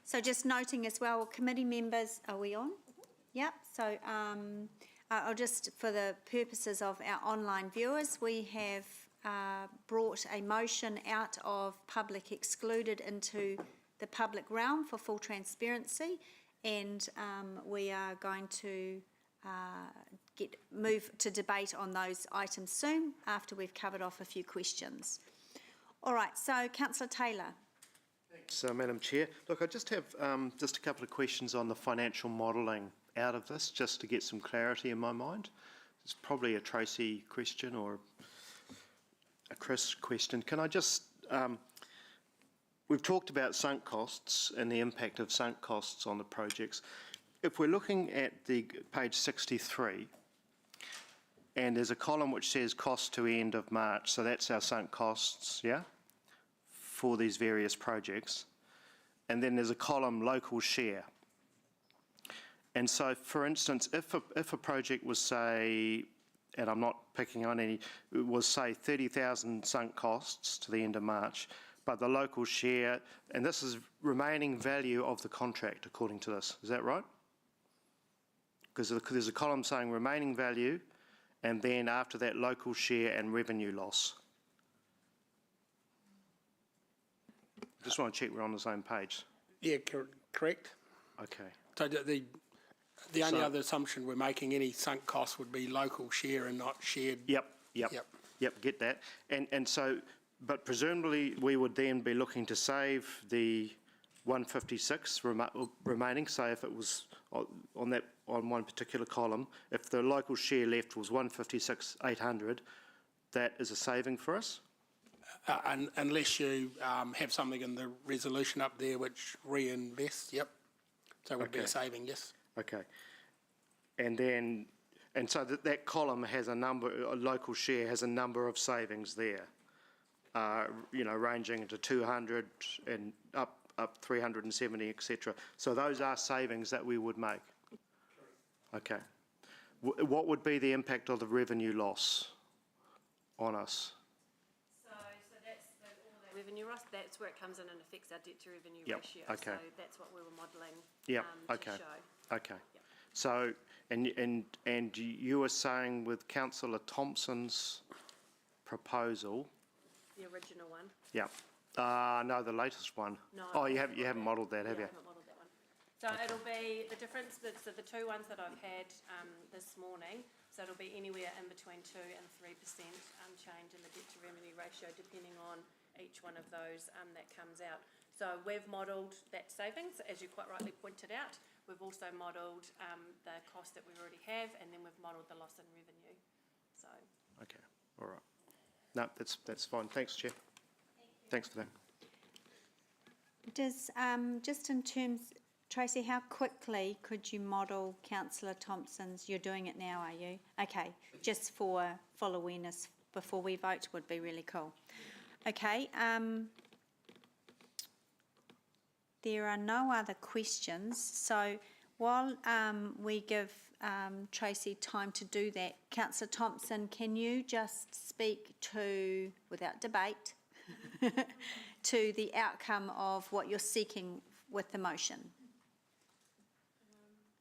So just noting as well, committee members, are we on? Yep, so I'll just, for the purposes of our online viewers, we have brought a motion out of public excluded into the public realm for full transparency, and we are going to move to debate on those items soon after we've covered off a few questions. All right, so Councillor Taylor. Thanks, Madam Chair. Look, I just have just a couple of questions on the financial modelling out of this, just to get some clarity in my mind. It's probably a Tracy question or a Chris question. Can I just, we've talked about sunk costs and the impact of sunk costs on the projects. If we're looking at the page 63, and there's a column which says cost to end of March, so that's our sunk costs, yeah, for these various projects. And then there's a column local share. And so, for instance, if a project was, say, and I'm not picking on any, was, say, 30,000 sunk costs to the end of March, but the local share, and this is remaining value of the contract according to this, is that right? Because there's a column saying remaining value, and then after that local share and revenue loss. Just want to check we're on the same page. Yeah, correct. Okay. So the only other assumption we're making, any sunk cost would be local share and not shared. Yep, get that. And so, but presumably we would then be looking to save the 156 remaining, say if it was on one particular column, if the local share left was 156,800, that is a saving for us? Unless you have something in the resolution up there which reinvests, yep. So it would be a saving, yes. Okay. And then, and so that column has a number, a local share has a number of savings there, you know, ranging into 200 and up 370, etc. So those are savings that we would make. Okay. What would be the impact of the revenue loss on us? So that's all that revenue loss. That's where it comes in and affects our debt to revenue ratio. Okay. So that's what we were modelling. Okay. To show. Okay. Yep. So and you were saying with Councillor Thompson's proposal. The original one. Yeah. No, the latest one. No. Oh, you haven't modelled that, have you? I haven't modelled that one. So it'll be the difference. So the two ones that I've had this morning. So it'll be anywhere in between 2 and 3% change in the debt to revenue ratio, depending on each one of those that comes out. So we've modelled that savings, as you quite rightly pointed out. We've also modelled the cost that we already have, and then we've modelled the loss in revenue. So. Okay. All right. No, that's fine. Thanks, Chair. Thanks for that. Does, just in terms, Tracy, how quickly could you model Councillor Thompson's? You're doing it now, are you? Okay, just for full awareness before we vote would be really cool. Okay, there are no other questions. So while we give Tracy time to do that, Councillor Thompson, can you just speak to, without debate, to the outcome of what you're seeking with the motion?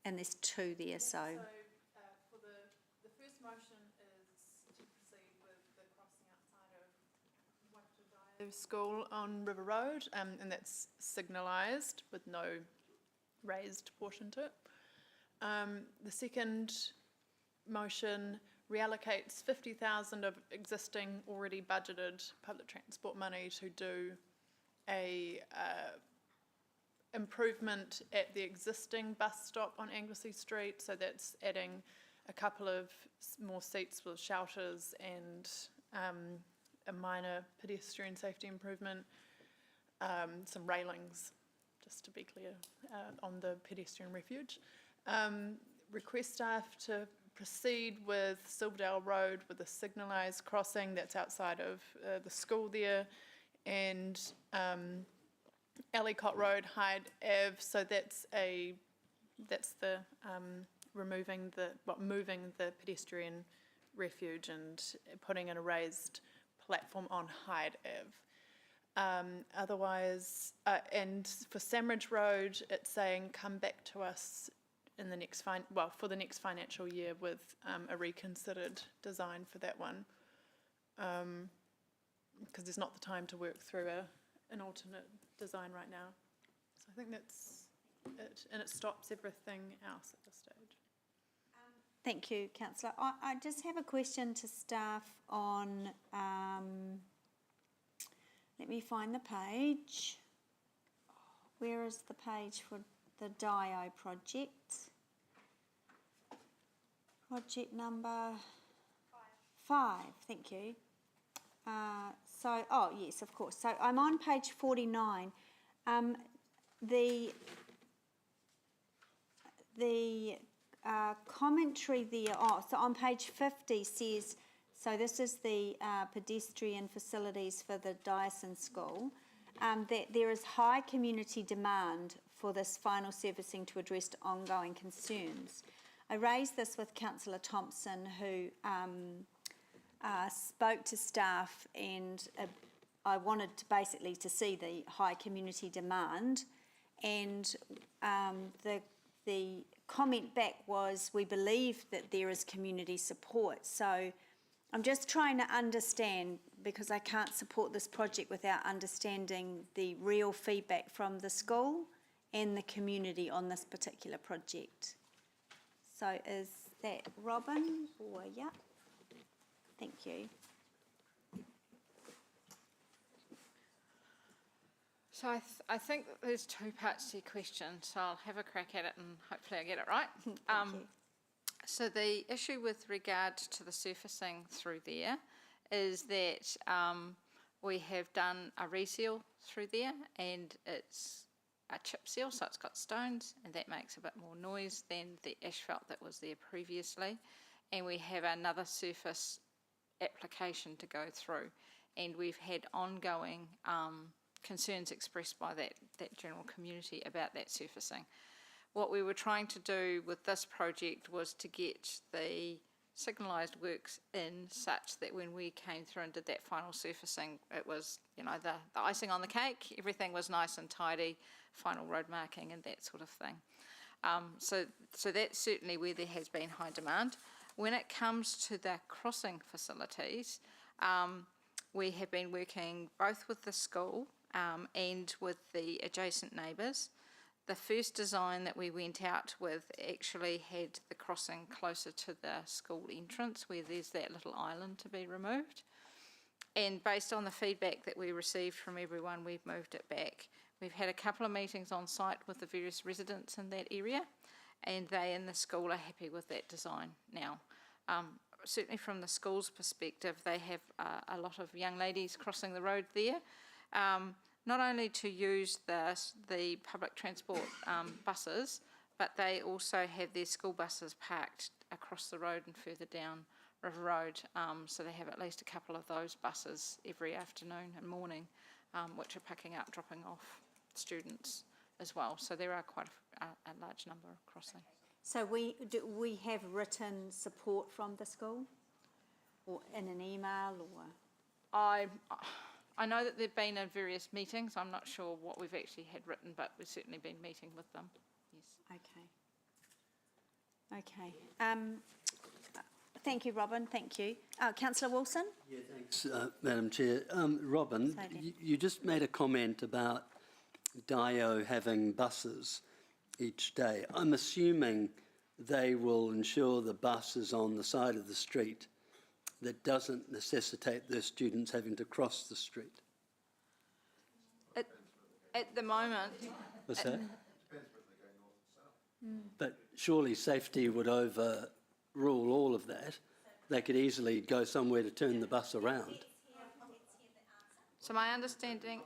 And there's two there, so. For the first motion is to proceed with the crossing outside of Waikato School on River Road, and that's signalised with no raised portion to it. The second motion reallocates 50,000 of existing already budgeted public transport money to do a improvement at the existing bus stop on Anglesey Street. So that's adding a couple of more seats with shelters and a minor pedestrian safety improvement, some railings, just to be clear, on the pedestrian refuge. Request staff to proceed with Silverdale Road with a signalised crossing that's outside of the school there, and Ellicott Road, Hyde Ave. So that's the moving the pedestrian refuge and putting in a raised platform on Hyde Otherwise, and for Samridge Road, it's saying come back to us in the next for the next financial year with a reconsidered design for that one, because there's not the time to work through an alternate design right now. So I think that's it, and it stops everything else at this stage. Thank you, councillor. I just have a question to staff on, let me find the page. Where is the page for the DIO project? Project number 5, thank you. Oh yes, of course. So I'm on page 49. The commentary there, so on page 50 says, so this is the pedestrian facilities for the Dyson School, that there is high community demand for this final servicing to address ongoing concerns. I raised this with Councillor Thompson, who spoke to staff, and I wanted basically to see the high community demand, and the comment back was, we believe that there is community support. So I'm just trying to understand, because I can't support this project without understanding the real feedback from the school and the community on this particular project. So is that Robin? Or yeah? Thank you. So I think there's two parts to your question, so I'll have a crack at it and hopefully I get it right. Thank you. So the issue with regard to the surfacing through there is that we have done a reseal through there, and it's a chip seal, so it's got stones, and that makes a bit more noise than the asphalt that was there previously. And we have another surface application to go through, and we've had ongoing concerns expressed by that general community about that surfacing. What we were trying to do with this project was to get the signalised works in such that when we came through and did that final surfacing, it was, you know, the icing on the cake, everything was nice and tidy, final road marking and that sort of thing. So that's certainly where there has been high demand. When it comes to the crossing facilities, we have been working both with the school and with the adjacent neighbours. The first design that we went out with actually had the crossing closer to the school entrance, where there's that little island to be removed. And based on the feedback that we received from everyone, we've moved it back. We've had a couple of meetings on site with the various residents in that area, and they in the school are happy with that design now. Certainly from the school's perspective, they have a lot of young ladies crossing the road there, not only to use the public transport buses, but they also have their school buses parked across the road and further down River Road, so they have at least a couple of those buses every afternoon and morning, which are picking up, dropping off students as well. So there are quite a large number crossing. So we have written support from the school, or in an email, or? I know that they've been in various meetings. I'm not sure what we've actually had written, but we've certainly been meeting with them. Yes. Okay. Thank you, Robin. Thank you. Councillor Wilson? Yeah, thanks, Madam Chair. Robin, you just made a comment about DIO having buses each day. I'm assuming they will ensure the bus is on the side of the street that doesn't necessitate their students having to cross the street. At the moment, What's that? But surely safety would overrule all of that. They could easily go somewhere to turn the bus around. so my understanding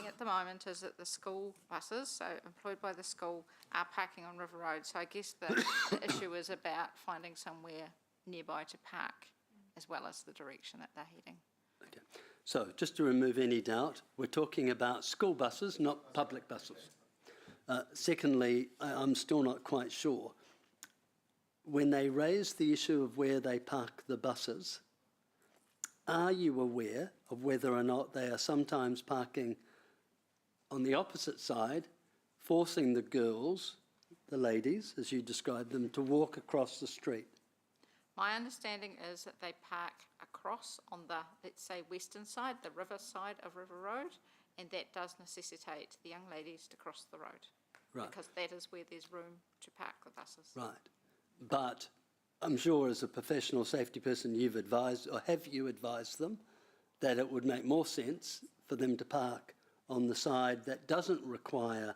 at the moment is that the school buses, so employed by the school, are parking on River Road. So I guess the issue is about finding somewhere nearby to park, as well as the direction that they're heading. Okay. So just to remove any doubt, we're talking about school buses, not public buses. Secondly, I'm still not quite sure. When they raise the issue of where they park the buses, are you aware of whether or not they are sometimes parking on the opposite side, forcing the girls, the ladies, as you described them, to walk across the street? My understanding is that they park across on the, let's say, western side, the river side of River Road, and that does necessitate the young ladies to cross the road. Right. Because that is where there's room to park the buses. Right. But I'm sure as a professional safety person you've advised, or have you advised them, that it would make more sense for them to park on the side that doesn't require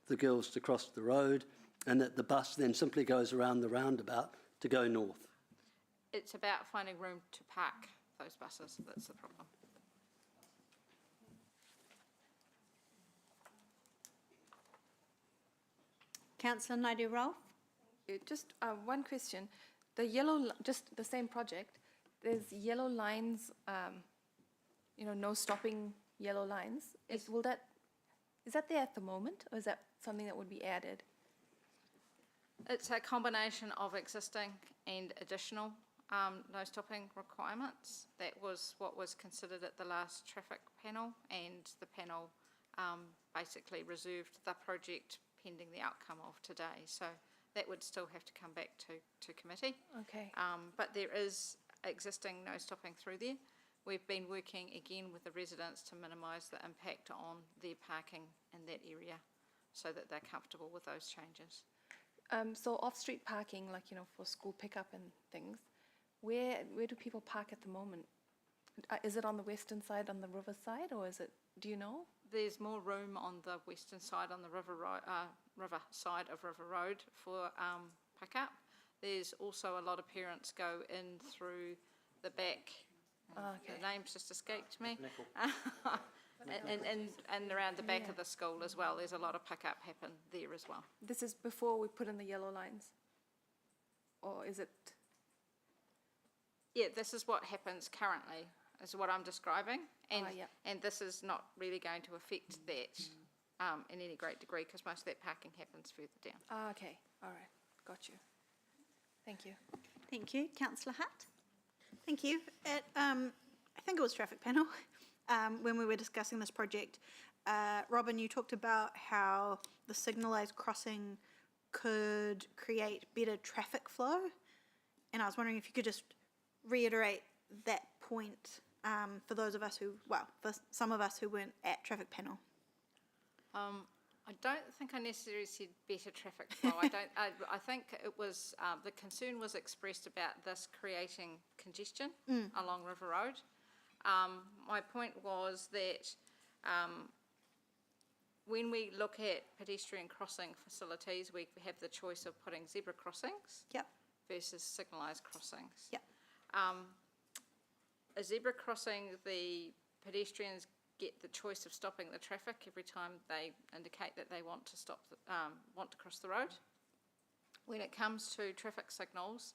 the girls to cross the road, and that the bus then simply goes around the roundabout to go north? It's about finding room to park those buses, that's the problem. Councillor Naidoo-Rolfe? Just one question. Just the same project, there's yellow lines, no stopping yellow lines. Is that there at the moment, or is that something that would be added? It's a combination of existing and additional no stopping requirements. That was what was considered at the last traffic panel, and the panel basically reserved the project pending the outcome of today. So that would still have to come back to committee. Okay. But there is existing no stopping through there. We've been working again with the residents to minimise the impact on their parking in that area so that they're comfortable with those changes. So off-street parking, like, for school pickup and things, where do people park at the moment? Is it on the western side, on the river side, or is it, do you know? There's more room on the western side, on the river side of River Road for pickup. There's also a lot of parents go in through the back. Okay. The name's just escaped me. and around the back of the school as well. There's a lot of pickup happen there as well. This is before we put in the yellow lines? Or is it? Yeah, this is what happens currently, is what I'm describing. And, yeah. and this is not really going to affect that in any great degree, because most of that parking happens further down. Okay, all right, got you. Thank you. Thank you. Councillor Hutt? Thank you. At, I think it was traffic panel, when we were discussing this project, Robin, you talked about how the signalised crossing could create better traffic flow. And I was wondering if you could just reiterate that point for those of us for some of us who weren't at traffic panel. I don't think I necessarily said better traffic flow. I think it was, the concern was expressed about this creating congestion along River Road. My point was that when we look at pedestrian crossing facilities, we have the choice of putting zebra crossings versus signalised crossings. A zebra crossing, the pedestrians get the choice of stopping the traffic every time they indicate that they want to want to cross the road. When it comes to traffic signals,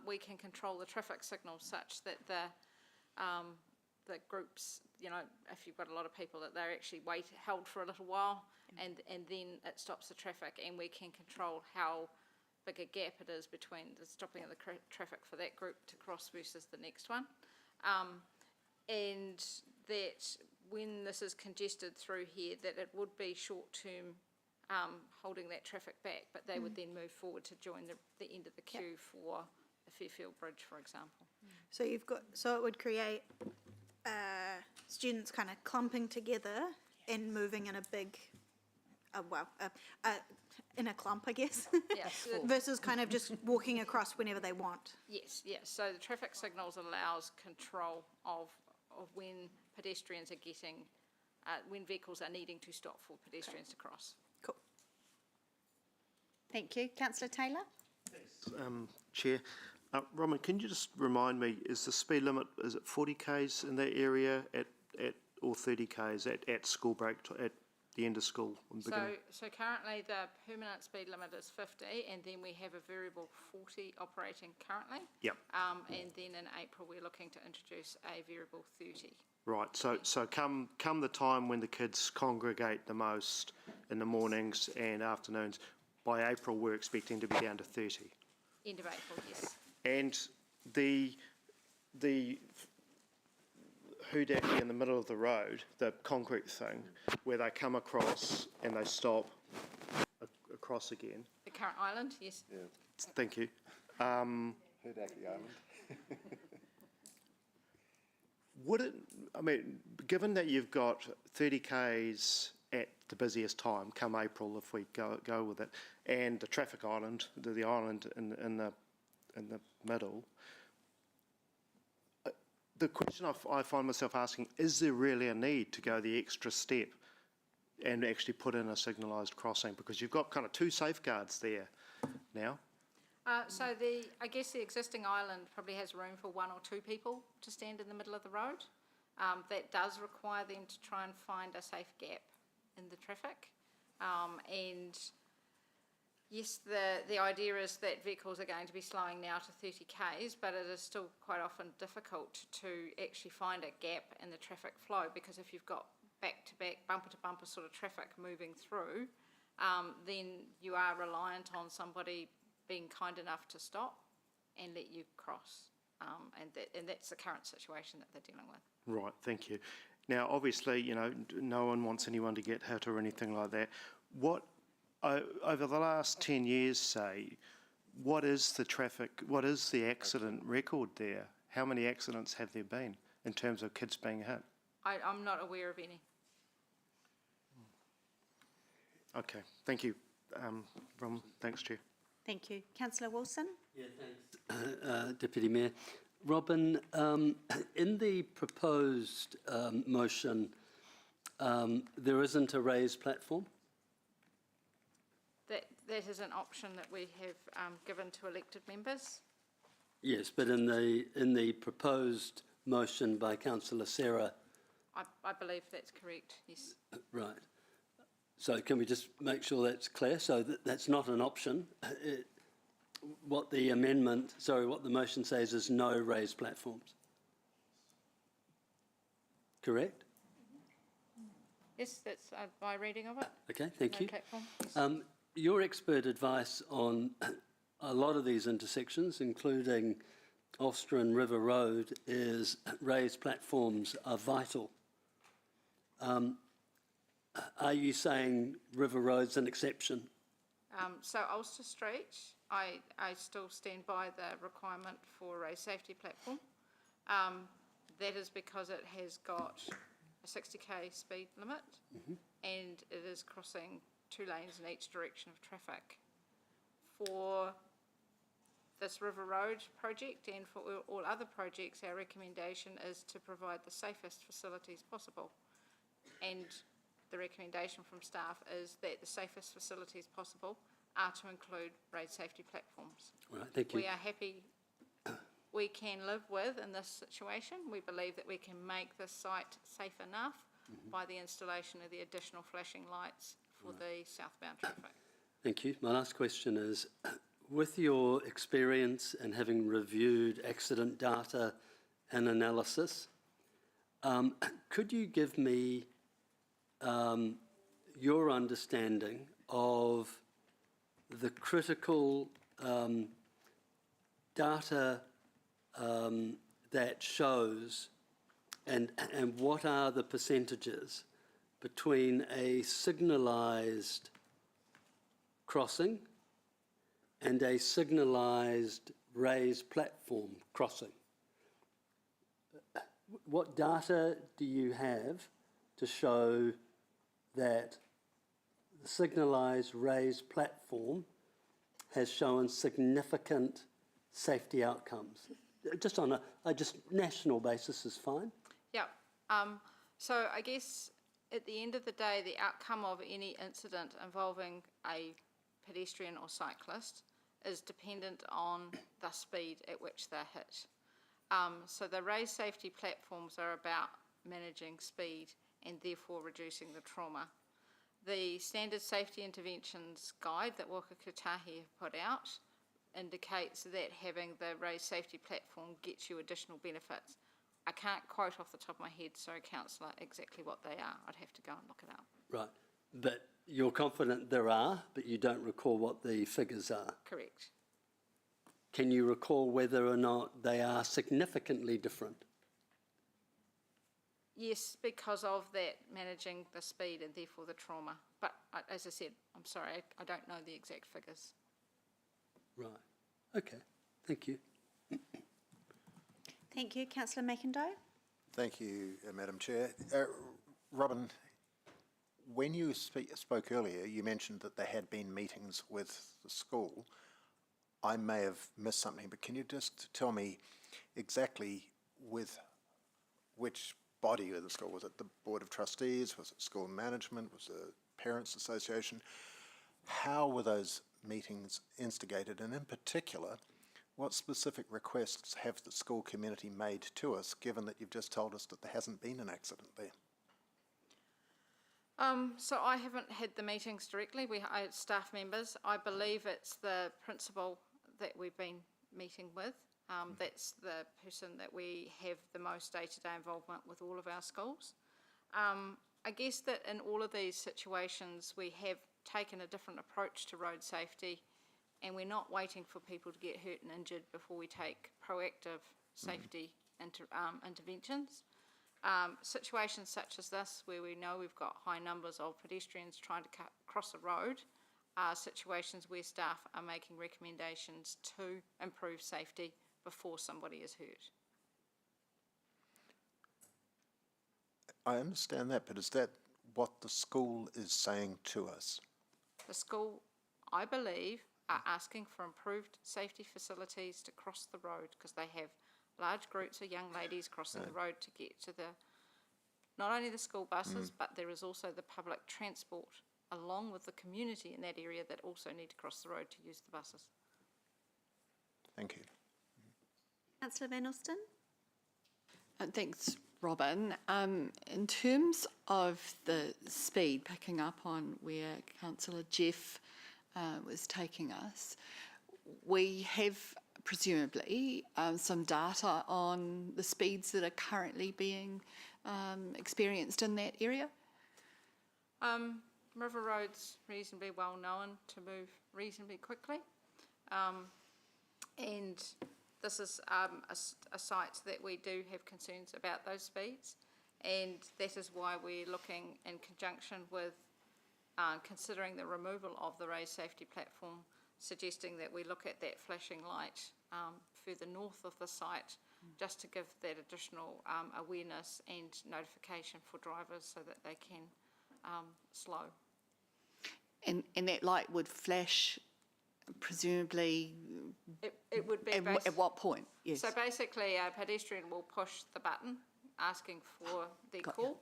we can control the traffic signals such that the groups, if you've got a lot of people, that they're actually held for a little while, and then it stops the traffic, and we can control how big a gap it is between the stopping of the traffic for that group to cross versus the next one. And that when this is congested through here, that it would be short-term holding that traffic back, but they would then move forward to join the end of the queue for the Fairfield Bridge, for example. So so it would create students kind of clumping together and moving in a big, in a clump, I guess. Yes. Versus kind of just walking across whenever they want. Yes. So the traffic signals allows control of when pedestrians are getting, when vehicles are needing to stop for pedestrians to cross. Cool. Thank you. Councillor Taylor? Chair. Roman, can you just remind me, is the speed limit, is it 40 k's in that area or 30 k's at school break, at the end of school? So currently the permanent speed limit is 50, and then we have a variable 40 operating currently. Yep. And then in April we're looking to introduce a variable 30. Right, so come the time when the kids congregate the most in the mornings and afternoons, by April we're expecting to be down to 30. End of April, yes. And the Hudaki in the middle of the road, the concrete thing, where they come across and they stop across again. The current island, yes. Thank you. Would it, I mean, given that you've got 30 Ks at the busiest time, come April if we go with it, and the traffic island, the island in the middle, the question I find myself asking, is there really a need to go the extra step and actually put in a signalised crossing? Because you've got kind of two safeguards there now. So I guess the existing island probably has room for one or two people to stand in the middle of the road. That does require them to try and find a safe gap in the traffic. And yes, the idea is that vehicles are going to be slowing now to 30 Ks, but it is still quite often difficult to actually find a gap in the traffic flow, because if you've got back-to-back, bumper-to-bumper sort of traffic moving through, then you are reliant on somebody being kind enough to stop and let you cross. And that's the current situation that they're dealing with. Right, thank you. Now, obviously, you know, no one wants anyone to get hit or anything like that. What, over the last 10 years, say, what is the accident record there? How many accidents have there been in terms of kids being hit? I'm not aware of any. Okay, thank you. Thanks, Chair. Thank you. Councillor Wilson? Yeah, thanks, Deputy Mayor. Robin, in the proposed motion, there isn't a raised platform? That is an option that we have given to elected members. Yes, but in the proposed motion by Councillor Serra. I believe that's correct, yes. Right. So can we just make sure that's clear? So that's not an option. What the motion says is no raised platforms. Correct? Yes, that's my reading of it. Okay, thank No you. platforms. Your expert advice on a lot of these intersections, including Austrian River Road, is raised platforms are vital. Are you saying River Road's an exception? So Ulster Street, I still stand by the requirement for a raised safety platform. That is because it has got a 60k speed limit, and it is crossing 2 lanes in each direction of traffic. For this River Road project and for all other projects, our recommendation is to provide the safest facilities possible. And the recommendation from staff is that the safest facilities possible are to include raised safety platforms. Right, thank you. We are happy, we can live with in this situation. We believe that we can make this site safe enough by the installation of the additional flashing lights for the southbound traffic. Thank you. My last question is, with your experience and having reviewed accident data and analysis, could you give me your understanding of the critical data that shows and what are the percentages between a signalised crossing and a signalised raised platform crossing? What data do you have to show that the signalised raised platform has shown significant safety outcomes? Just on a national basis is fine. Yeah. So I guess at the end of the day, the outcome of any incident involving a pedestrian or cyclist is dependent on the speed at which they're hit. So the raised safety platforms are about managing speed and therefore reducing the trauma. The Standard Safety Interventions Guide that Waka Kotahi have put out indicates that having the raised safety platform gets you additional benefits. I can't quote off the top of my head, sorry, Councillor, exactly what they are. I'd have to go and look it up. Right. But you're confident there are, but you don't recall what the figures are. Correct. Can you recall whether or not they are significantly different? Yes, because of that, managing the speed and therefore the trauma. But as I said, I'm sorry, I don't know the exact figures. Right. Okay. Thank you. Thank you. Councillor McIndoe? Thank you, Madam Chair. Robin, when you spoke earlier, you mentioned that there had been meetings with the school. I may have missed something, but can you just tell me exactly with which body of the school? Was it the Board of Trustees? Was it school management? Was it Parents Association? How were those meetings instigated? And in particular, what specific requests have the school community made to us, given that you've just told us that there hasn't been an accident there? So I haven't had the meetings directly. I had staff members. I believe it's the principal that we've been meeting with. That's the person that we have the most day-to-day involvement with all of our schools. I guess that in all of these situations, we have taken a different approach to road safety, and we're not waiting for people to get hurt and injured before we take proactive safety interventions. Situations such as this, where we know we've got high numbers of pedestrians trying to cross a road, are situations where staff are making recommendations to improve safety before somebody is hurt. I understand that, but is that what the school is saying to us? The school, I believe, are asking for improved safety facilities to cross the road, because they have large groups of young ladies crossing the road to get to not only the school buses, but there is also the public transport along with the community in that area that also need to cross the road to use the buses. Thank you. Councillor Van Alsten? Thanks, Robin. In terms of the speed, picking up on where Councillor Jeff was taking us, we have presumably some data on the speeds that are currently being experienced in that area? River Road's reasonably well known to move reasonably quickly, and this is a site that we do have concerns about those speeds, and that is why we're looking in conjunction with considering the removal of the raised safety platform, suggesting that we look at that flashing light further north of the site, just to give that additional awareness and notification for drivers so that they can slow. And that light would flash presumably It would be at what point? Yes. So basically a pedestrian will push the button asking for their call,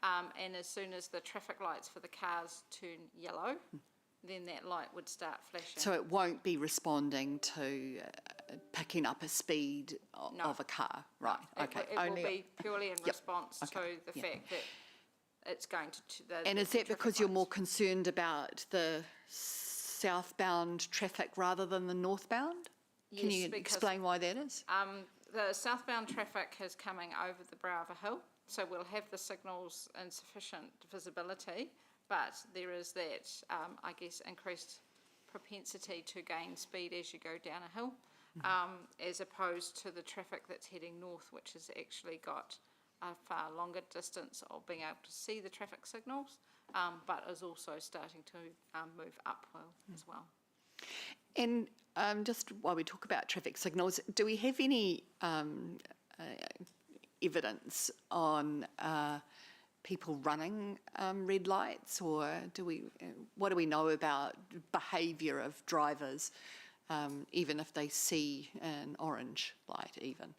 and as soon as the traffic lights for the cars turn yellow, then that light would start flashing. So it won't be responding to picking up a speed of a car, right? Okay. It will be purely in response to the fact that it's going to. And is that because you're more concerned about the southbound traffic rather than the northbound? Can you explain why that is? The southbound traffic is coming over the brow of a hill, so we'll have the signals in sufficient visibility, but there is that, I guess, increased propensity to gain speed as you go down a hill, as opposed to the traffic that's heading north, which has actually got a far longer distance of being able to see the traffic signals, but is also starting to move uphill as well. And just while we talk about traffic signals, do we have any evidence on people running red lights, or what do we know about behaviour of drivers, even if they see an orange light even?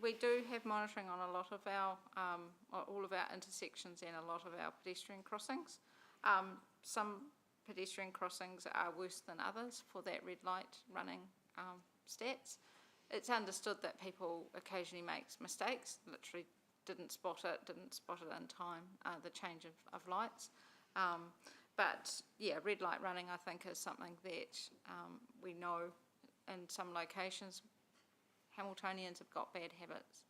We do have monitoring on a lot of our, all of our intersections and a lot of our pedestrian crossings. Some pedestrian crossings are worse than others for that red light running stats. It's understood that people occasionally make mistakes, literally didn't spot it in time, the change of lights. But yeah, red light running I think is something that we know in some locations Hamiltonians have got bad habits.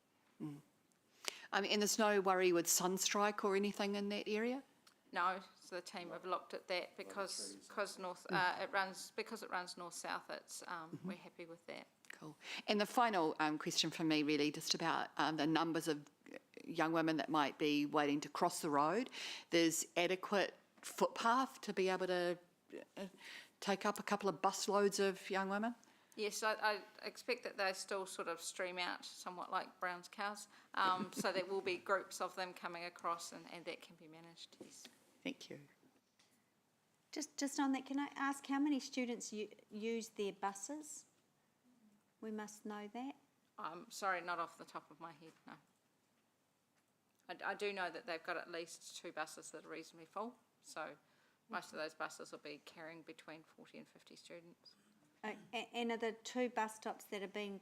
And there's no worry with sunstrike or anything in that area? No, so the team have looked at that because it runs north-south. It's we're happy with that. Cool. And the final question from me, really, just about the numbers of young women that might be waiting to cross the road, there's adequate footpath to be able to take up a couple of bus loads of young women? Yes, I expect that they still sort of stream out somewhat like Brown's cows. So there will be groups of them coming across and that can be managed, yes. Thank you. Just on that, can I ask how many students use their buses? We must know that. Sorry, not off the top of my head, no. I do know that they've got at least 2 buses that are reasonably full, so most of those buses will be carrying between 40 and 50 students. And are the 2 bus stops that are being,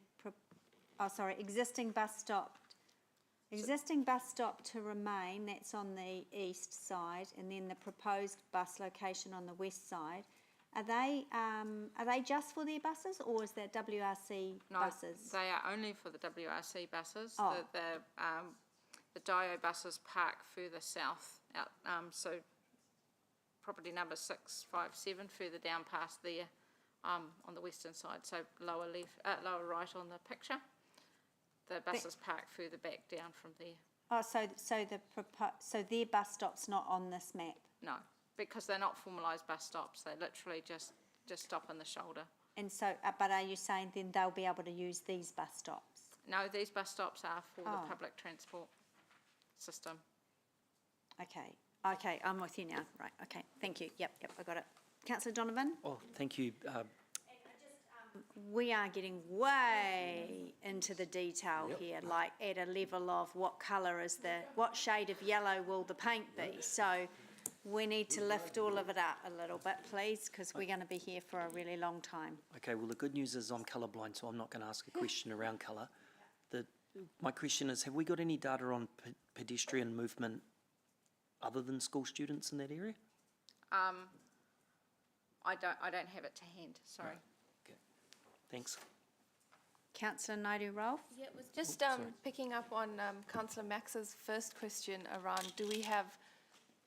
existing bus stop to remain, that's on the east side, and then the proposed bus location on the west side, are they just for their buses, or is that WRC buses? No, they are only for the WRC buses. Oh. The Dio buses park further south, out, so property number 657 further down past there, on the western side, so lower lower right on the picture. The buses park further back down from there. Oh, so their bus stop's not on this map? No, because they're not formalised bus stops. They literally just stop in the shoulder. And so, but are you saying then they'll be able to use these bus stops? No, these bus stops are for the public transport system. Okay, I'm with you now. Right, okay, thank you. Yep, I got it. Councillor Donovan? Oh, thank you. We are getting way into the detail here, like at a level of what shade of yellow will the paint be? So we need to lift all of it up a little bit, please, because we're going to be here for a really long time. Okay, well, the good news is I'm colourblind, so I'm not going to ask a question around colour. My question is, have we got any data on pedestrian movement other than school students in that area? I don't have it to hand, sorry. Okay, thanks. Councillor Naidu-Rolfe? Yeah, it was just picking up on Councillor Max's first question around, do we have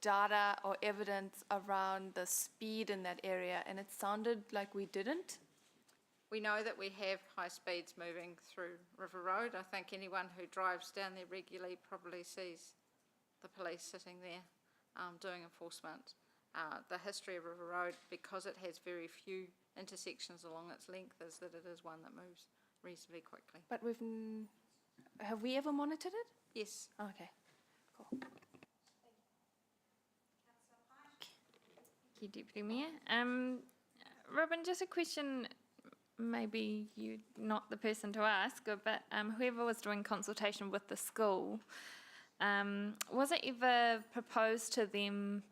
data or evidence around the speed in that area? And it sounded like we didn't. We know that we have high speeds moving through River Road. I think anyone who drives down there regularly probably sees the police sitting there doing enforcement. The history of River Road, because it has very few intersections along its length, is that it is one that moves reasonably quickly. But have we ever monitored it? Yes. Okay, cool. Thank you, Deputy Mayor. Robin, just a question, maybe you're not the person to ask, but whoever was doing consultation with the school, was it ever proposed to them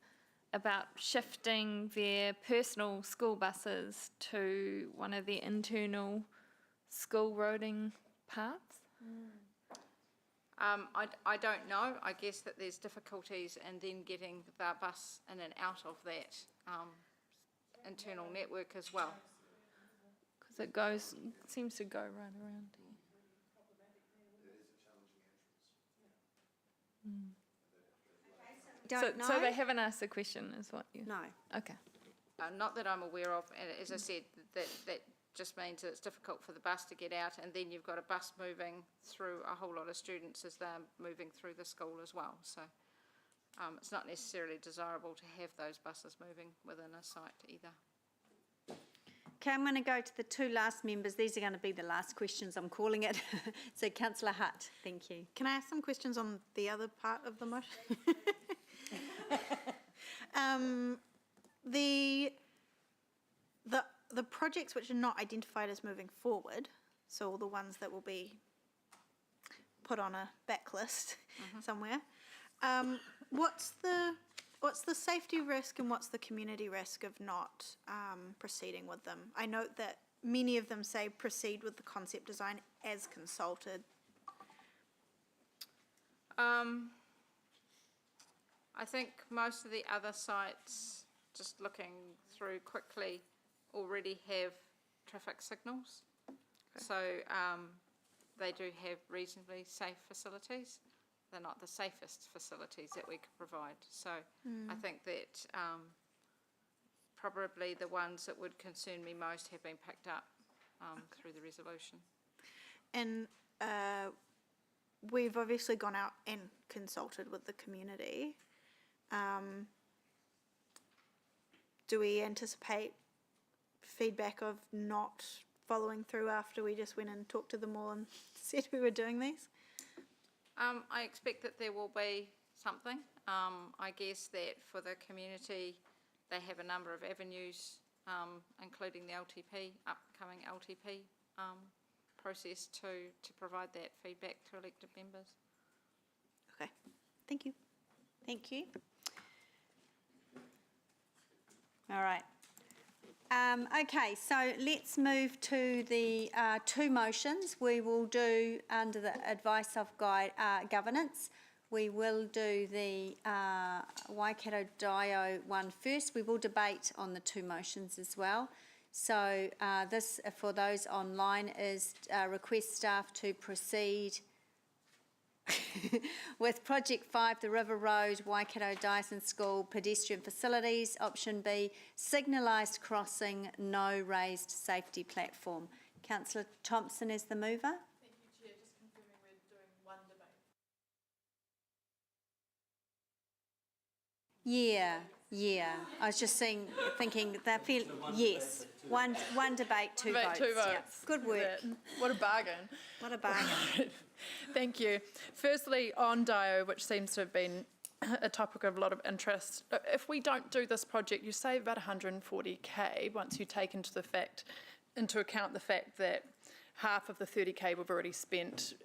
about shifting their personal school buses to one of their internal school roading paths? I don't know. I guess that there's difficulties in then getting the bus in and out of that internal network as well. Because it seems to go right around here. Don't know? So they haven't asked the question, is what you... No. Okay. Not that I'm aware of, and as I said, that just means that it's difficult for the bus to get out, and then you've got a bus moving through a whole lot of students as they're moving through the school as well. So it's not necessarily desirable to have those buses moving within a site either. Okay, I'm going to go to the 2 last members. These are going to be the last questions, I'm calling it. So Councillor Hutt, thank you. Can I ask some questions on the other part of the motion? The projects which are not identified as moving forward, so all the ones that will be put on a backlist somewhere, what's the safety risk and what's the community risk of not proceeding with them? I note that many of them say proceed with the concept design as consulted. I think most of the other sites, just looking through quickly, already have traffic signals. Okay. So they do have reasonably safe facilities. They're not the safest facilities that we could provide. So I think that probably the ones that would concern me most have been picked up through the resolution. And we've obviously gone out and consulted with the community. Do we anticipate feedback of not following through after we just went and talked to them all and said we were doing these? I expect that there will be something. I guess that for the community, they have a number of avenues, including the LTP, upcoming LTP process to provide that feedback to elected members. Okay, thank you. Thank you. All right. Okay, so let's move to the two motions. We will do, under the advice of governance, we will do the Waikato Dio one first. We will debate on the two motions as well. So this, for those online, is request staff to proceed with Project 5, the River Road, Waikato Dyson School pedestrian facilities. Option B, signalised crossing, no raised safety platform. Councillor Thompson is the mover. Thank you, Chair. Just confirming we're doing one debate. Yeah. I was just thinking they feel, yes. One debate, two votes. Two votes. Yeah. Good work. What a bargain. What a bargain. Thank you. Firstly, on Dio, which seems to have been a topic of a lot of interest, if we don't do this project, you save about 140k once you take into account the fact that half of the 30k we've already spent,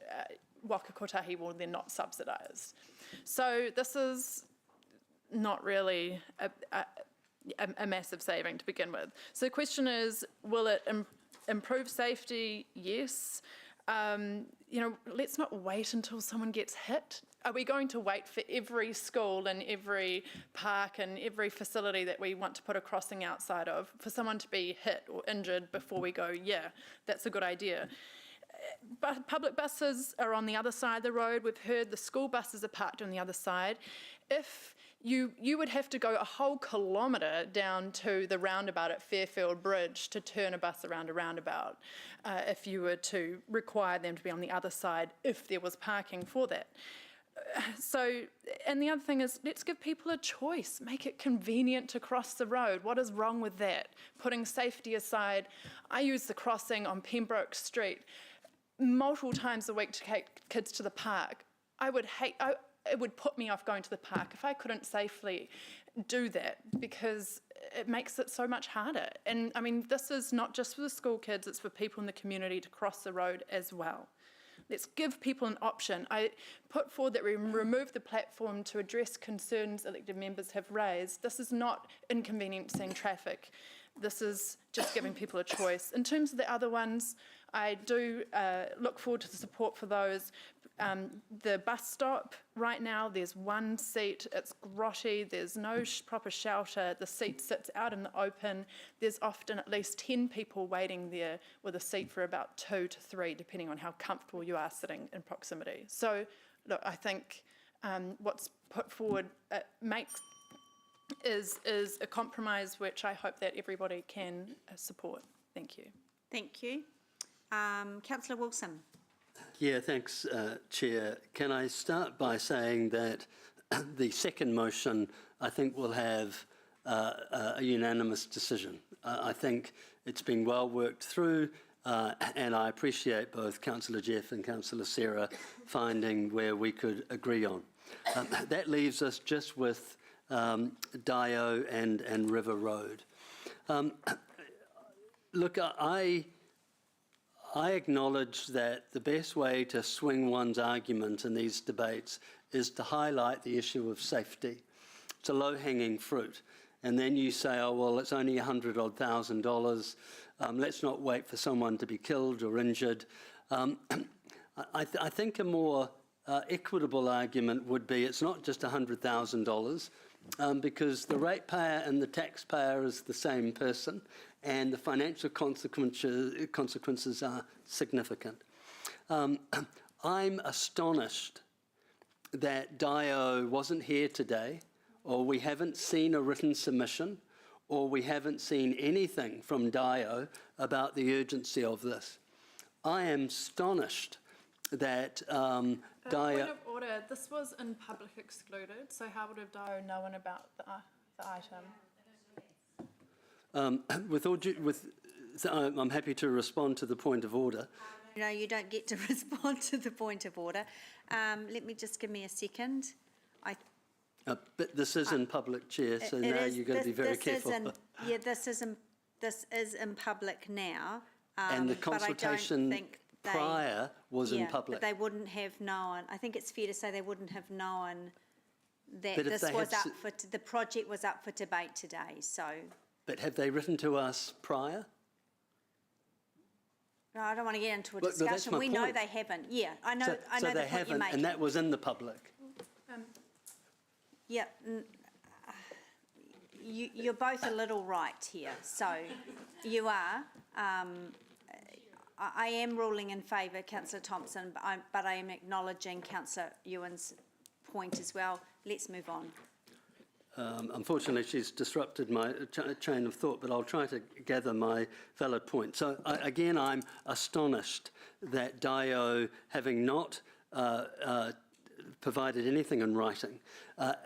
Waka Kotahi will then not subsidise. So this is not really a massive saving to begin with. So the question is, will it improve safety? Yes. Let's not wait until someone gets hit. Are we going to wait for every school and every park and every facility that we want to put a crossing outside of for someone to be hit or injured before we go, yeah, that's a good idea? But public buses are on the other side of the road. We've heard the school buses are parked on the other side. If you would have to go a whole kilometre down to the roundabout at Fairfield Bridge to turn a bus around a roundabout if you were to require them to be on the other side if there was parking for that. So, and the other thing is, let's give people a choice. Make it convenient to cross the road. What is wrong with that? Putting safety aside, I use the crossing on Pembroke Street multiple times a week to take kids to the park. It would put me off going to the park if I couldn't safely do that, because it makes it so much harder. And I mean, this is not just for the school kids, it's for people in the community to cross the road as well. Let's give people an option. I put forward that we remove the platform to address concerns elected members have raised. This is not inconveniencing traffic. This is just giving people a choice. In terms of the other ones, I do look forward to the support for those. The bus stop, right now there's one seat, it's grotty, there's no proper shelter, the seat sits out in the open, there's often at least 10 people waiting there with a seat for about 2 to 3, depending on how comfortable you are sitting in proximity. So, look, I think what's put forward is a compromise which I hope that everybody can support. Thank you. Thank you. Councillor Wilson. Yeah, thanks, Chair. Can I start by saying that the second motion, I think, will have a unanimous decision. I think it's been well worked through, and I appreciate both Councillor Jeff and Councillor Sarah finding where we could agree on. That leaves us just with Dio and River Road. Look, I acknowledge that the best way to swing one's argument in these debates is to highlight the issue of safety. It's a low-hanging fruit. And then you say, oh, well, it's only $100,000. Let's not wait for someone to be killed or injured. I think a more equitable argument would be it's not just $100,000 because the ratepayer and the taxpayer is the same person, and the financial consequences are significant. I'm astonished that Dio wasn't here today, or we haven't seen a written submission, or we haven't seen anything from Dio about the urgency of this. I am astonished that Dio, Point of order, this was in public excluded, so how would have Dio known about the item? I'm happy to respond to the point of order. No, you don't get to respond to the point of order. Let me just give me a second. But this is in public, Chair, so It now is- you're going to be very careful. Yeah, this is in public now. And the but I don't consultation think they- prior was in Yeah, public. but they wouldn't have known, I think it's fair to say they wouldn't have known that But if this they was had up for, the project was up for debate today, so. But have they written to us prior? No, I don't want to get into a But that's discussion. my We know point. they haven't. Yeah, I know So the they point you're haven't, making. and that was in the public. Yeah, you're both a little right here, so you are. I am ruling in favour, councillor Thompson, but I am acknowledging councillor Ewan's point as well. Let's move on. Unfortunately, she's disrupted my chain of thought, but I'll try to gather my valid point. So again, I'm astonished that Dio, having not provided anything in writing,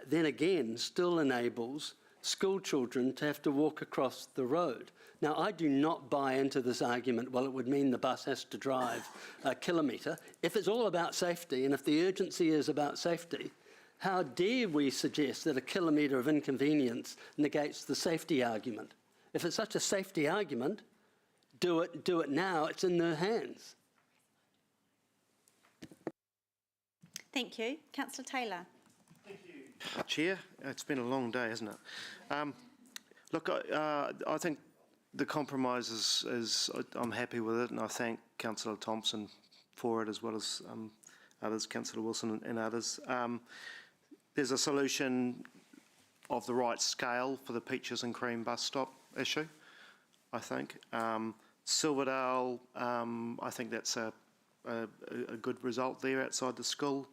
then again still enables school children to have to walk across the road. Now, I do not buy into this argument, well, it would mean the bus has to drive a kilometre. If it's all about safety, and if the urgency is about safety, how dare we suggest that a kilometre of inconvenience negates the safety argument? If it's such a safety argument, do it now, it's in their hands. Thank you. Councillor Taylor. Chair, it's been a long day, hasn't it? Look, I think the compromise is I'm happy with it, and I thank Councillor Thompson for it, as well as others, Councillor Wilson and others. There's a solution of the right scale for the Peaches and Cream bus stop issue, I think. Silverdale, I think that's a good result there outside the school.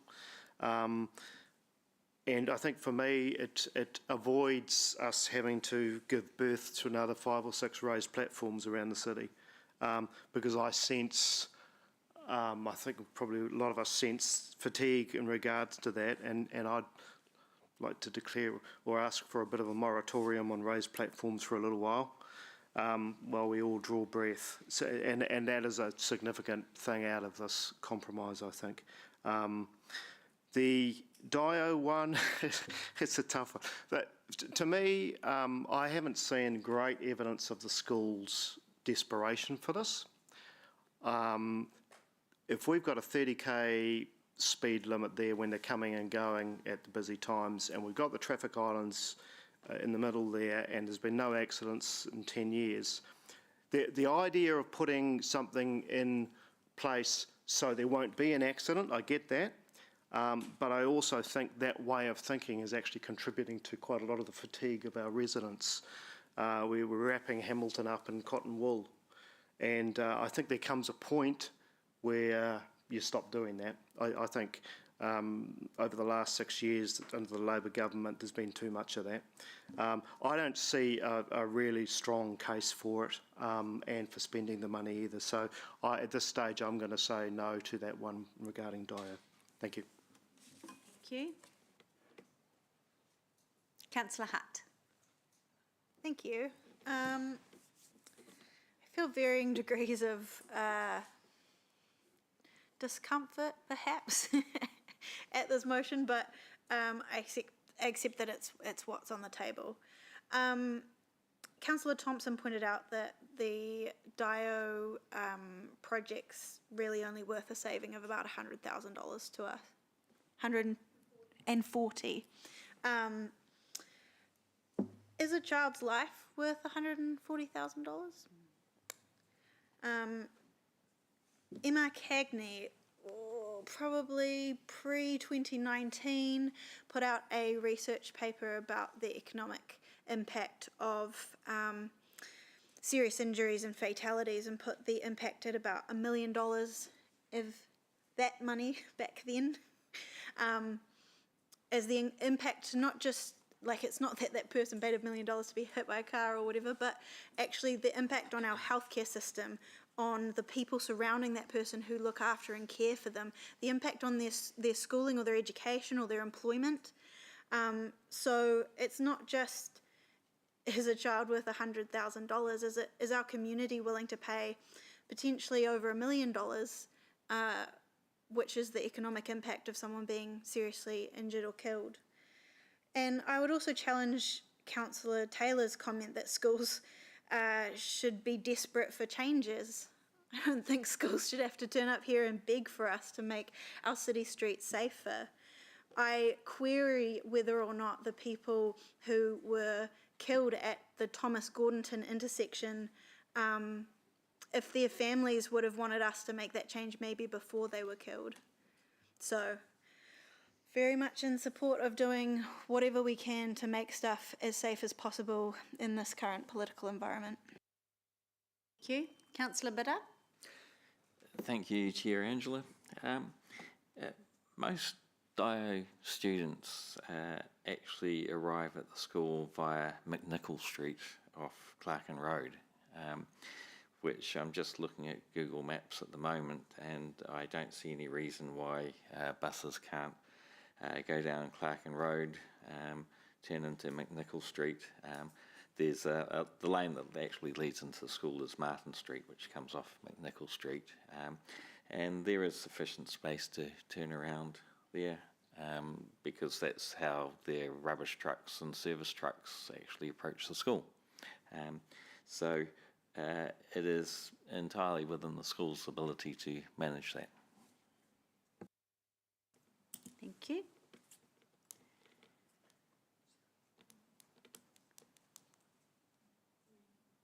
And I think for me, it avoids us having to give birth to another 5 or 6 raised platforms around the city, because I sense, I think probably a lot of us sense fatigue in regards to that, and I'd like to declare or ask for a bit of a moratorium on raised platforms for a little while we all draw breath. So, and that is a significant thing out of this compromise, I think. The Dio one, it's a tough one. But to me, I haven't seen great evidence of the school's desperation for this. If we've got a 30k speed limit there when they're coming and going at the busy times, and we've got the traffic islands in the middle there, and there's been no accidents in 10 years, the idea of putting something in place so there won't be an accident, I get that. But I also think that way of thinking is actually contributing to quite a lot of the fatigue of our residents. We were wrapping Hamilton up in cotton wool. And I think there comes a point where you stop doing that. I think over the last 6 years under the Labor government, there's been too much of that. I don't see a really strong case for it and for spending the money either. So at this stage, I'm going to say no to that one regarding Dio. Thank you. Thank you. Councillor Hutt. Thank you. I feel varying degrees of discomfort, perhaps, at this motion, but I accept that it's what's on the table. Councillor Thompson pointed out that the Dio project's really only worth a saving of about $100,000 to us. 140. Is a child's life worth $140,000? Emma Cagney, probably pre-2019, put out a research paper about the economic impact of serious injuries and fatalities, and put the impact at about $1 million of that money back then. As the impact, not just like, it's not that that person paid $1 million to be hit by a car or whatever, but actually the impact on our healthcare system on the people surrounding that person who look after and care for them, the impact on their schooling or their education or their employment. So it's not just, is a child worth $100,000? Is our community willing to pay potentially over $1 million, which is the economic impact of someone being seriously injured or killed? And I would also challenge Councillor Taylor's comment that schools should be desperate for changes. I don't think schools should have to turn up here and beg for us to make our city streets safer. I query whether or not the people who were killed at the Thomas Gordonton intersection, if their families would have wanted us to make that change maybe before they were killed. So, very much in support of doing whatever we can to make stuff as safe as possible in this current political environment. Thank you. Councillor Bidder? Thank you, Chair Angela. Most DIO students actually arrive at the school via McNichol Street off Clarkin Road, which I'm just looking at Google Maps at the moment, and I don't see any reason why buses can't go down Clarkin Road, turn into McNichol Street. There's the lane that actually leads into the school is Martin Street, which comes off McNichol Street, and there is sufficient space to turn around there, because that's how their rubbish trucks and service trucks actually approach the school. So it is entirely within the school's ability to manage that. Thank you.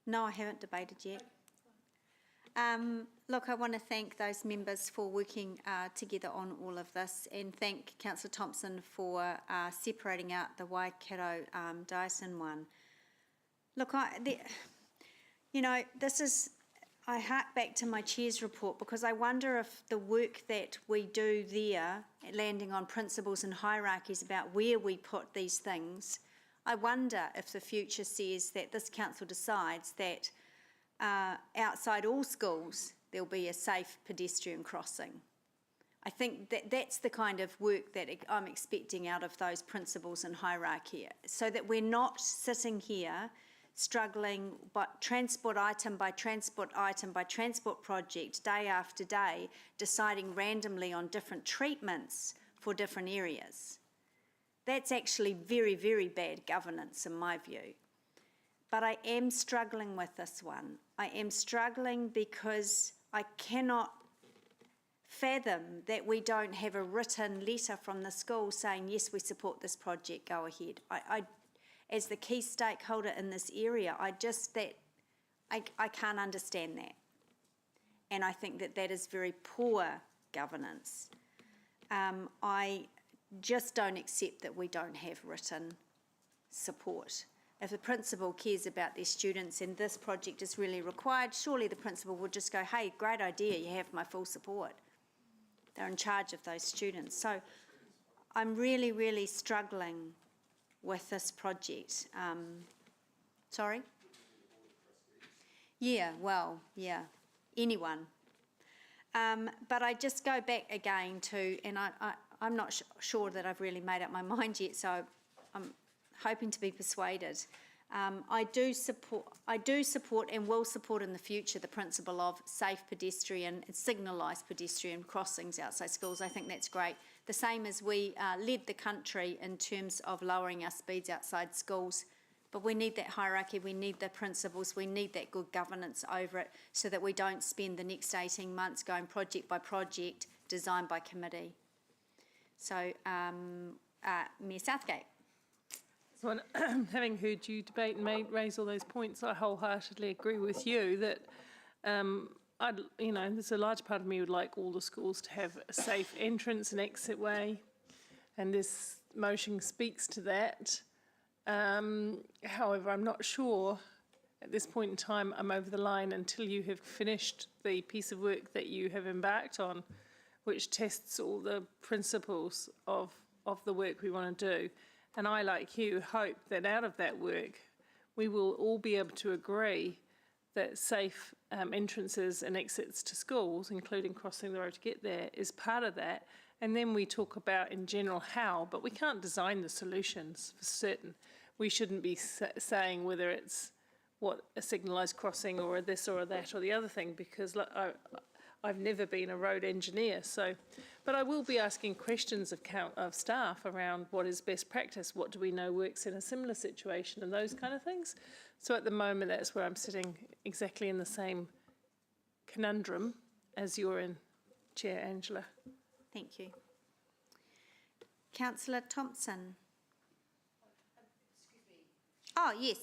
No, I haven't debated yet. Look, I want to thank those members for working together on all of this, and thank Councillor Thompson for separating out the Waikato Dyson one. Look, this is, I hark back to my chair's report because I wonder if the work that we do there, landing on principles and hierarchies about where we put these things, I wonder if the future says that this council decides that outside all schools there'll be a safe pedestrian crossing. I think that that's the kind of work that I'm expecting out of those principles and hierarchy, so that we're not sitting here struggling but transport item by transport item by transport project day after day, deciding randomly on different treatments for different areas. That's actually very, very bad governance in my view. But I am struggling with this one. I am struggling because I cannot fathom that we don't have a written letter from the school saying, yes, we support this project, go ahead. I as the key stakeholder in this area, I can't understand that. And I think that that is very poor governance. I just don't accept that we don't have written support. If the principal cares about their students and this project is really required, surely the principal would just go, hey, great idea, you have my full support. They're in charge of those students. So I'm really, really struggling with this project. Sorry? Yeah, well, yeah, anyone. But I just go back again to, and I'm not sure that I've really made up my mind yet, so I'm hoping to be persuaded. I do support and will support in the future the principle of safe pedestrian and signalised pedestrian crossings outside schools. I think that's great. The same as we led the country in terms of lowering our speeds outside schools. But we need that hierarchy, we need the principles, we need that good governance over it so that we don't spend the next 18 months going project by project, design by committee. So, Mayor Southgate. So, having heard you debate and raise all those points, I wholeheartedly agree with you that, there's a large part of me would like all the schools to have a safe entrance and exit way, and this motion speaks to that. However, I'm not sure at this point in time I'm over the line until you have finished the piece of work that you have embarked on, which tests all the principles of the work we want to do. And I, like you, hope that out of that work we will all be able to agree that safe entrances and exits to schools, including crossing the road to get there, is part of that. And then we talk about in general how, but we can't design the solutions for certain. We shouldn't be saying whether it's what a signalised crossing or a this or a that or the other thing, because I've never been a road engineer. So, but I will be asking questions of staff around what is best practice, what do we know works in a similar situation, and those kind of things. So at the moment, that's where I'm sitting exactly in the same conundrum as you're in, Chair Angela. Thank you. Councillor Thompson. Oh, yes.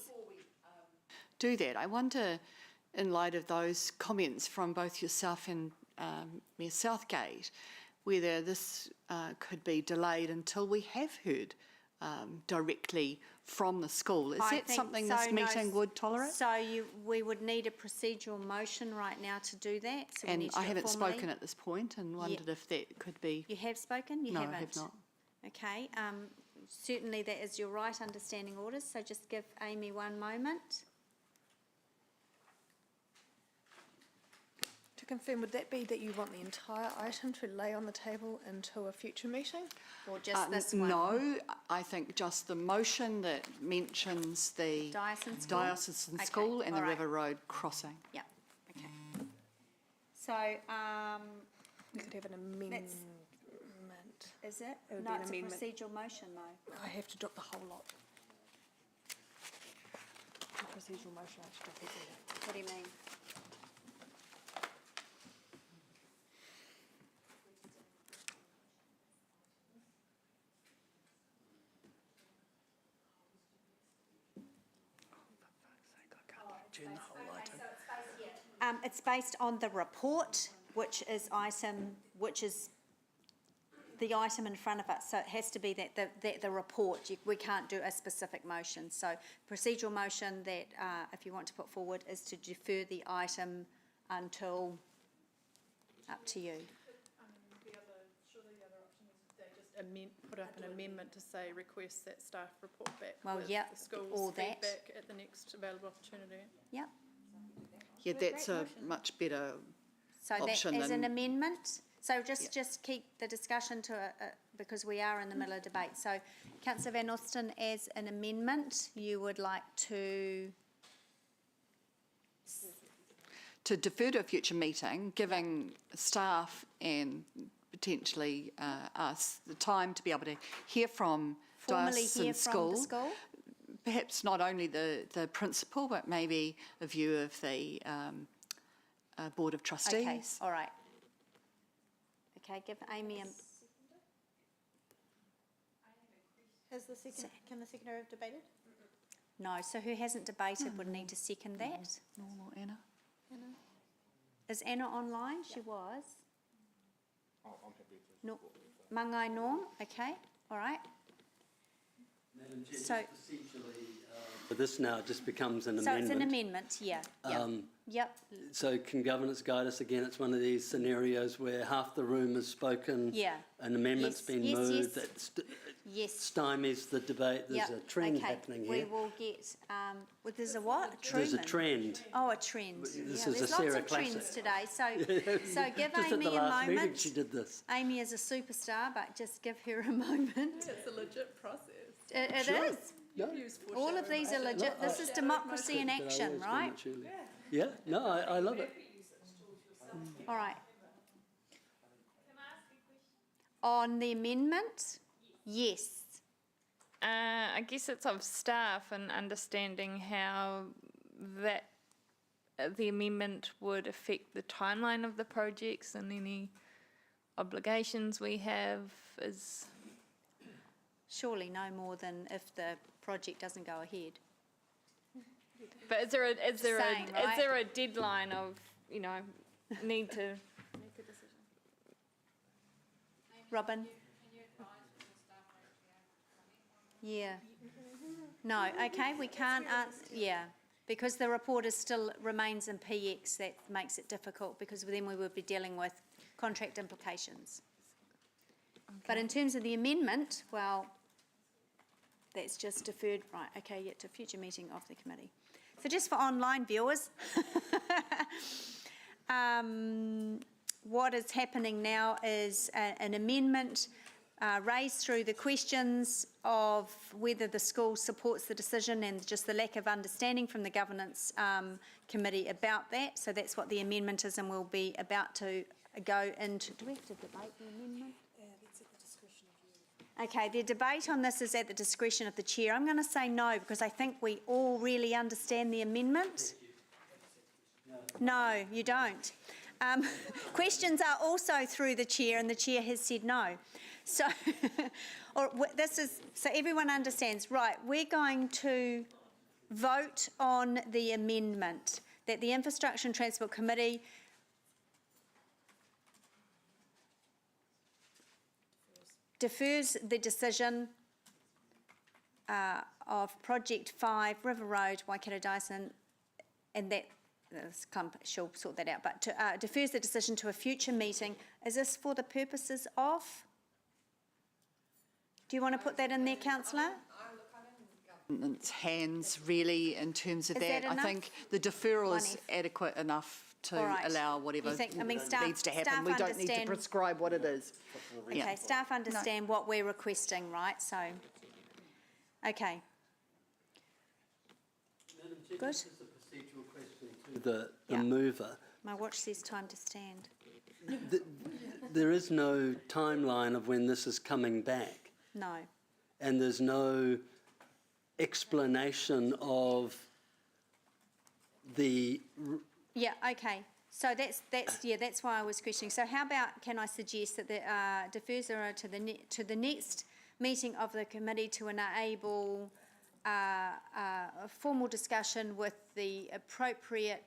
Do that, I wonder, in light of those comments from both yourself and Mayor Southgate, whether this could be delayed until we have heard directly from the school. Is I that think something so, this no, meeting would tolerate? So we would need a procedural motion right now to do that. So we need And to I do it haven't formally. spoken at this point and wondered if that could be... You have spoken? You No, haven't? I have not. Okay, certainly that is your right understanding orders, so just give Amy one moment. To confirm, would that be that you want the entire item to lay on the table until a future meeting? Or just this one? No, I think just the motion that mentions the Diocesan School? Diocesan Okay, School and the all right. River Road crossing. Yeah, okay. So, We could have an amendment. is it? It would No, be an it's amendment. a procedural motion though. I have to drop the whole lot. The procedural motion, I have to drop everything. What do you mean? It's based on the report, which is the item in front of us. So it has to be that the report. We can't do a specific motion. So procedural motion that, if you want to put forward, is to defer the item until, up to you. Surely the other option is they just put up an amendment to say request that staff report back Well, with yeah, the all school's that. feedback at the next available opportunity. Yep. Yeah, that's a much better So that option is an than- amendment. So just keep the discussion to because we are in the middle of debate. So Councillor Van Austin, as an amendment, you would like to, defer to a future meeting, giving staff and potentially us the time to be able to hear from formally Diocesan hear from the school? Perhaps not only the principal, but maybe a view of the Board of Trustees. Okay, all right. Okay, give Amy a, Can the seconder have debated? no, so who hasn't debated would need to second that. Normal, Anna? Is Anna online? She was. I'm happy to. No, Mangai Norm, okay, all right. Madam Chair, So- just procedurally, but this now just becomes an So amendment. it's an amendment, yeah, yep. So can governance guide us again? It's one of these scenarios where half the room has spoken. Yeah. An amendment's Yes, been yes, moved. yes. That Yes. stymies the debate. There's Yep, a trend okay. happening We here. will get, well, there's a what? A There's a Truman? trend. Oh, a trend. This Yeah, is a there's Sarah lots of trends classic. today, so give Just at Amy the a last meeting she moment. did this. Amy is a superstar, but just give her a moment. It's a legit process. It Sure. is. No, All of these are legit. This is democracy in but I action, always go right? much earlier. Yeah, no, I love it. All right. On the amendment? Yes. I guess it's of staff and understanding how that the amendment would affect the timeline of the projects and any obligations we have is. Surely no more than if the project doesn't go ahead. But is saying, right? there a deadline of, need to? Robin? Yeah. No, okay, we can't answer, yeah, because the report is still, remains in PX, that makes it difficult, because then we would be dealing with contract implications. But in terms of the amendment, well, that's just deferred, right, okay, yet to a future meeting of the committee. So just for online viewers, what is happening now is an amendment raised through the questions of whether the school supports the decision and just the lack of understanding from the governance committee about that. So that's what the amendment is, and we'll be about to go into. Do we have to debate the amendment? That's at the discretion of you. Okay, the debate on this is at the discretion of the chair. I'm going to say no because I think we all really understand the amendment. No, you don't. Questions are also through the chair, and the chair has said no. So, so everyone understands. Right, we're going to vote on the amendment that the Infrastructure and Transport Committee defers the decision of Project 5, River Road, Waikato Dyson, and that she'll sort that out, but defers the decision to a future meeting. Is this for the purposes of? Do you want to put that in there, councillor? Government's hands really in terms of Is that I enough? think the deferral is 1F. adequate enough to All right. allow whatever You think- I mean, staff- needs to happen. staff We don't need to understand- prescribe what it is. Okay, staff understand what we're requesting, right? So, okay. Good. This is a procedural question to the mover. My watch says time to stand. There is no timeline of when this is coming back, No. and there's no explanation of the Yeah, okay. So that's why I was questioning. So how about, can I suggest that the defers her to the next meeting of the committee to enable a formal discussion with the appropriate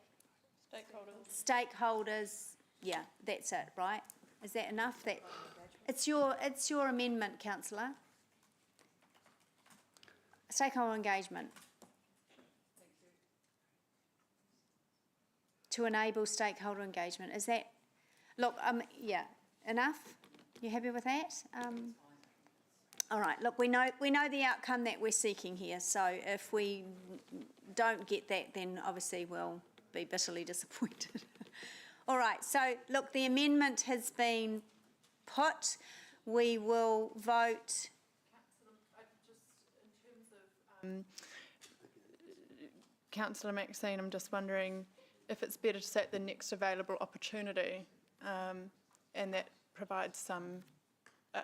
stakeholders. Yeah, that's it, right? Is that enough? That it's your amendment, councillor. Stakeholder engagement. To enable stakeholder engagement. Is that, look, yeah, enough? You happy with that? All right, look, we know the outcome that we're seeking here, so if we don't get that, then obviously we'll be bitterly disappointed. All right, so look, the amendment has been put. We will vote. Councillor Maxine, I'm just wondering if it's better to say the next available opportunity, and that provides some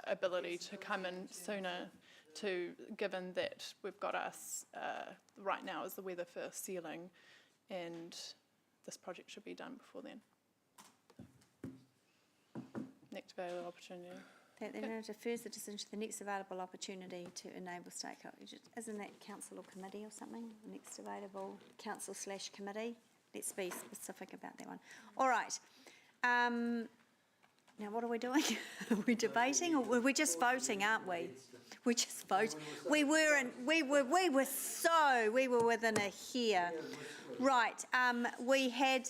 ability to come in sooner, given that we've got us right now is the weather for sealing, and this project should be done before then. Next available opportunity. That then defers the decision to the next available opportunity to enable stakeholders. Isn't that council or committee or something? The next available council/committee. Let's be specific about that one. All right. Now what are we doing? Are we debating, or we're just voting, aren't we? We're just voting. We were within a hair. Right. We had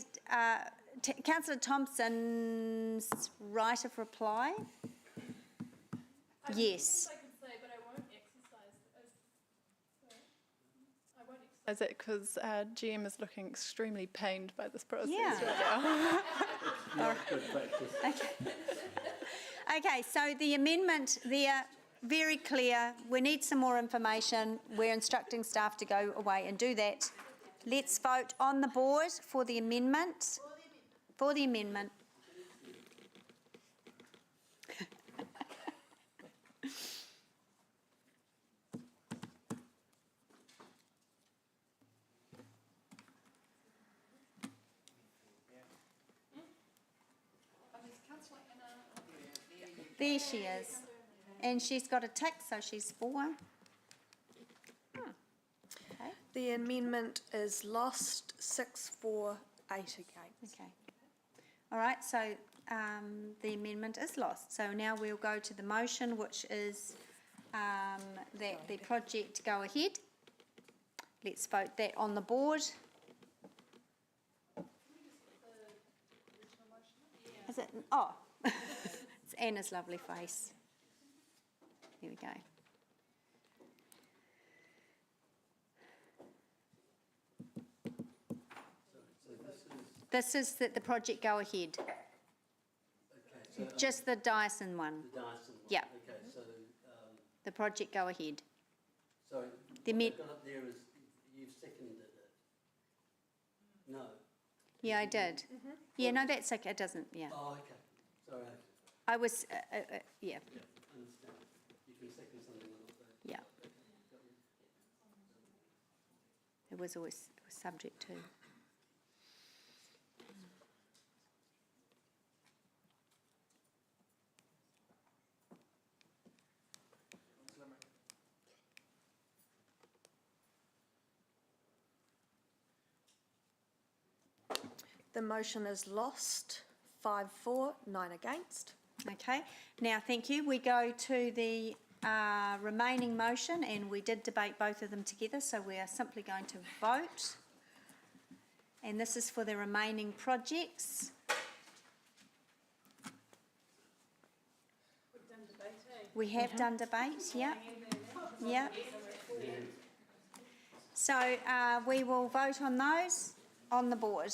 Councillor Thompson's right of reply. Yes. Is it because GM is looking extremely pained by this process Yeah. right now? Okay, so the amendment there, very clear. We need some more information. We're instructing staff to go away and do that. Let's vote on the board for the amendment. For the amendment. There she is. And she's got a tick, so she's 4. Okay. The amendment is lost 648 again. Okay. All right, so the amendment is lost. So now we'll go to the motion, which is that the project go ahead. Let's vote that on the board. Is it? Oh, it's Anna's lovely face. Here we go. This is the project go ahead, just the Dyson one, The Dyson one? Yeah. Okay, so, the project go ahead. sorry, The what me- I've got up there is you've seconded it. No? Yeah, I did. Yeah, no, that's okay, it doesn't, yeah. Oh, okay, sorry, I was, yeah, yeah, understand. You can second something or not, though. yeah. It was always subject to. The motion is lost, 5-4, 9 against. Okay, now, thank you. We go to the remaining motion, and we did debate both of them together, so we are simply going to vote. And this is for the remaining projects. We have done debate, yeah. Yeah. So we will vote on those on the board.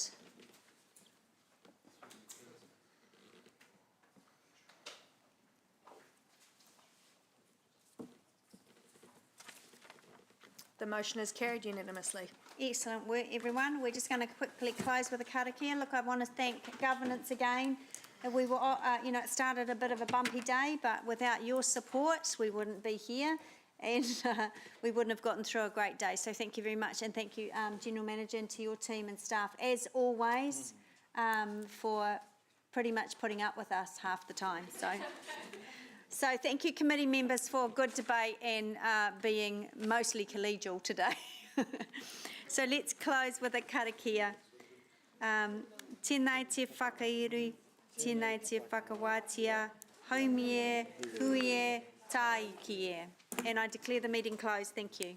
The motion is carried unanimously. Excellent work, everyone. We're just going to quickly close with a karakia. Look, I want to thank governance again. We were, it started a bit of a bumpy day, but without your support, we wouldn't be here, and we wouldn't have gotten through a great day. So thank you very much, and thank you, General Manager, and to your team and staff, as always, for pretty much putting up with us half the time. So thank you, committee members, for good debate and being mostly collegial today. So let's close with a karakia. Tēnei te whakairi, tēnei te whakawātia, haumie, huie, tāiki e. And I declare the meeting closed. Thank you.